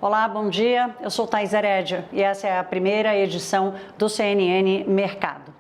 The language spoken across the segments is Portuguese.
Olá, bom dia. Eu sou Thaís Herédia e essa é a primeira edição do CNN Mercado.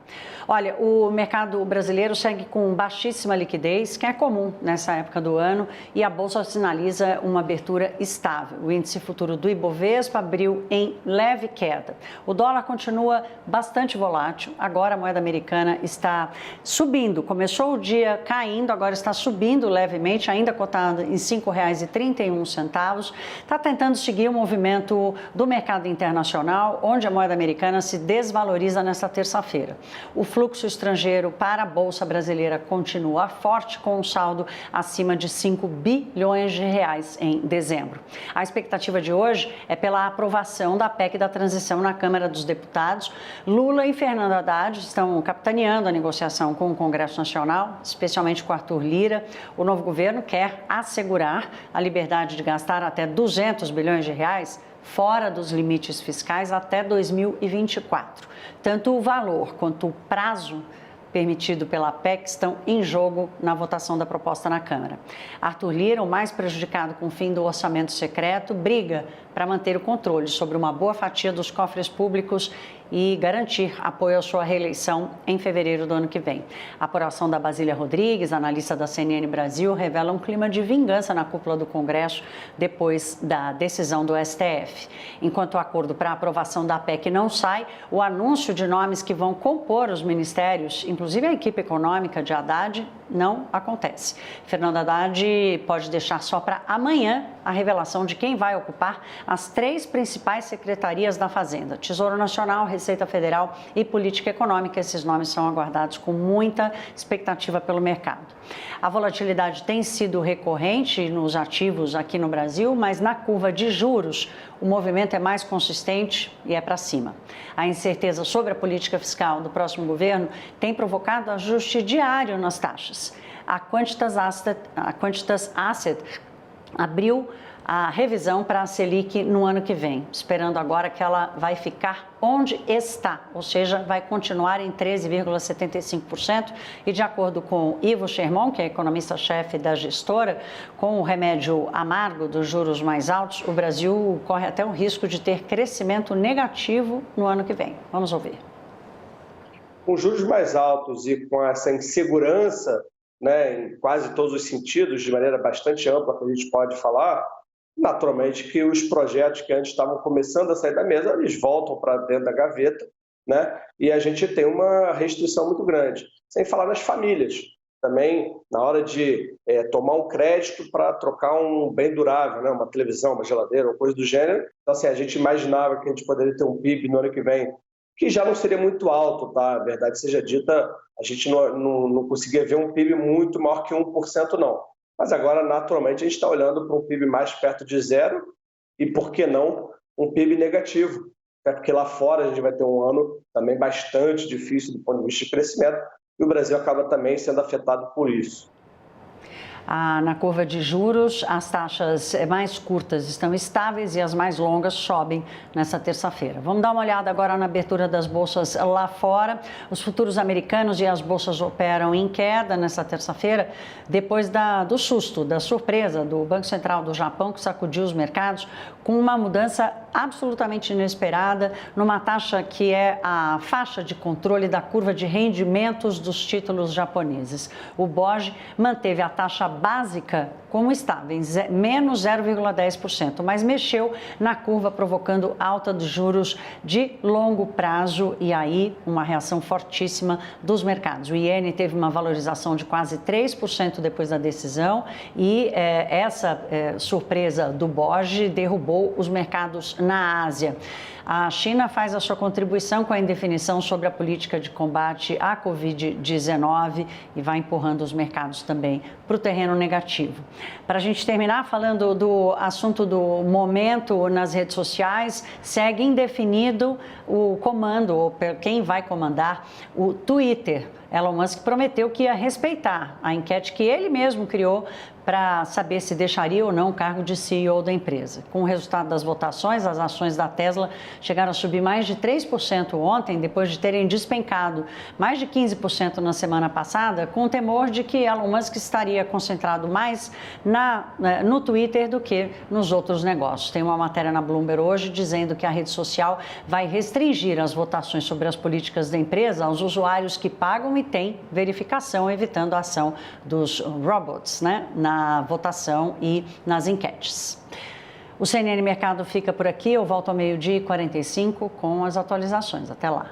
Olha, o mercado brasileiro segue com baixíssima liquidez, que é comum nessa época do ano, e a Bolsa sinaliza uma abertura estável. O índice futuro do Ibovespa abriu em leve queda. O dólar continua bastante volátil, agora a moeda americana está subindo. Começou o dia caindo, agora está subindo levemente, ainda cotada em R$ 5,31. Está tentando seguir o movimento do mercado internacional, onde a moeda americana se desvaloriza nesta terça-feira. O fluxo estrangeiro para a Bolsa Brasileira continua forte, com um saldo acima de 5 bilhões de reais em dezembro. A expectativa de hoje é pela aprovação da PEC da transição na Câmara dos Deputados. Lula e Fernando Haddad estão capitaneando a negociação com o Congresso Nacional, especialmente com Arthur Lira. O novo governo quer assegurar a liberdade de gastar até 200 bilhões de reais fora dos limites fiscais até 2024. Tanto o valor quanto o prazo permitido pela PEC estão em jogo na votação da proposta na Câmara. Arthur Lira, o mais prejudicado com o fim do orçamento secreto, briga para manter o controle sobre uma boa fatia dos cofres públicos e garantir apoio à sua reeleição em fevereiro do ano que vem. A apuração da Basília Rodrigues, analista da CNN Brasil, revela um clima de vingança na cúpula do Congresso depois da decisão do STF. Enquanto o acordo para a aprovação da PEC não sai, o anúncio de nomes que vão compor os ministérios, inclusive a equipe econômica de Haddad, não acontece. Fernando Haddad pode deixar só para amanhã a revelação de quem vai ocupar as 3 principais secretarias da Fazenda: Tesouro Nacional, Receita Federal e Política Econômica. Esses nomes são aguardados com muita expectativa pelo mercado. A volatilidade tem sido recorrente nos ativos aqui no Brasil, mas na curva de juros o movimento é mais consistente e é para cima. A incerteza sobre a política fiscal do próximo governo tem provocado ajuste diário nas taxas. A Quantitas Asset abriu a revisão para a Selic no ano que vem, esperando agora que ela vai ficar onde está, ou seja, vai continuar em 13,75%, e de acordo com Ivo Sherman, que é economista-chefe da gestora, com o remédio amargo dos juros mais altos, o Brasil corre até o risco de ter crescimento negativo no ano que vem. Vamos ouvir. Com juros mais altos e com essa insegurança, em quase todos os sentidos, de maneira bastante ampla, que a gente pode falar, naturalmente que os projetos que antes estavam começando a sair da mesa, eles voltam para dentro da gaveta, e a gente tem uma restrição muito grande. Sem falar nas famílias. Também, na hora de tomar um crédito para trocar um bem durável, uma televisão, uma geladeira, uma coisa do gênero. Então, assim, a gente imaginava que a gente poderia ter um PIB no ano que vem, que já não seria muito alto, tá? A verdade seja dita, a gente não conseguia ver um PIB muito maior que 1%, não. Mas agora, naturalmente, a gente está olhando para um PIB mais perto de zero e, por que não, um PIB negativo. Até porque lá fora a gente vai ter um ano também bastante difícil do ponto de vista de crescimento e o Brasil acaba também sendo afetado por isso. Na curva de juros, as taxas mais curtas estão estáveis e as mais longas sobem nessa terça-feira. Vamos dar uma olhada agora na abertura das bolsas lá fora. Os futuros americanos e as bolsas operam em queda nessa terça-feira, depois do susto, da surpresa do Banco Central do Japão, que sacudiu os mercados com uma mudança absolutamente inesperada numa taxa que é a faixa de controle da curva de rendimentos dos títulos japoneses. O BOJ manteve a taxa básica como estava, em menos 0,10%, mas mexeu na curva, provocando alta dos juros de longo prazo e aí uma reação fortíssima dos mercados. O iene teve uma valorização de quase 3% depois da decisão e essa surpresa do BOJ derrubou os mercados na Ásia. A China faz a sua contribuição com a indefinição sobre a política de combate à Covid-19 e vai empurrando os mercados também para o terreno negativo. Para a gente terminar falando do assunto do momento nas redes sociais, segue indefinido o comando, ou quem vai comandar o Twitter. Elon Musk prometeu que ia respeitar a enquete que ele mesmo criou para saber se deixaria ou não o cargo de CEO da empresa. Com o resultado das votações, as ações da Tesla chegaram a subir mais de 3% ontem, depois de terem despencado mais de 15% na semana passada, com o temor de que Elon Musk estaria concentrado mais no Twitter do que nos outros negócios. Tem uma matéria na Bloomberg hoje dizendo que a rede social vai restringir as votações sobre as políticas da empresa aos usuários que pagam e têm verificação, evitando a ação dos robots, né, na votação e nas enquetes. O CNN Mercado fica por aqui, eu volto ao 12h45 com as atualizações. Até lá.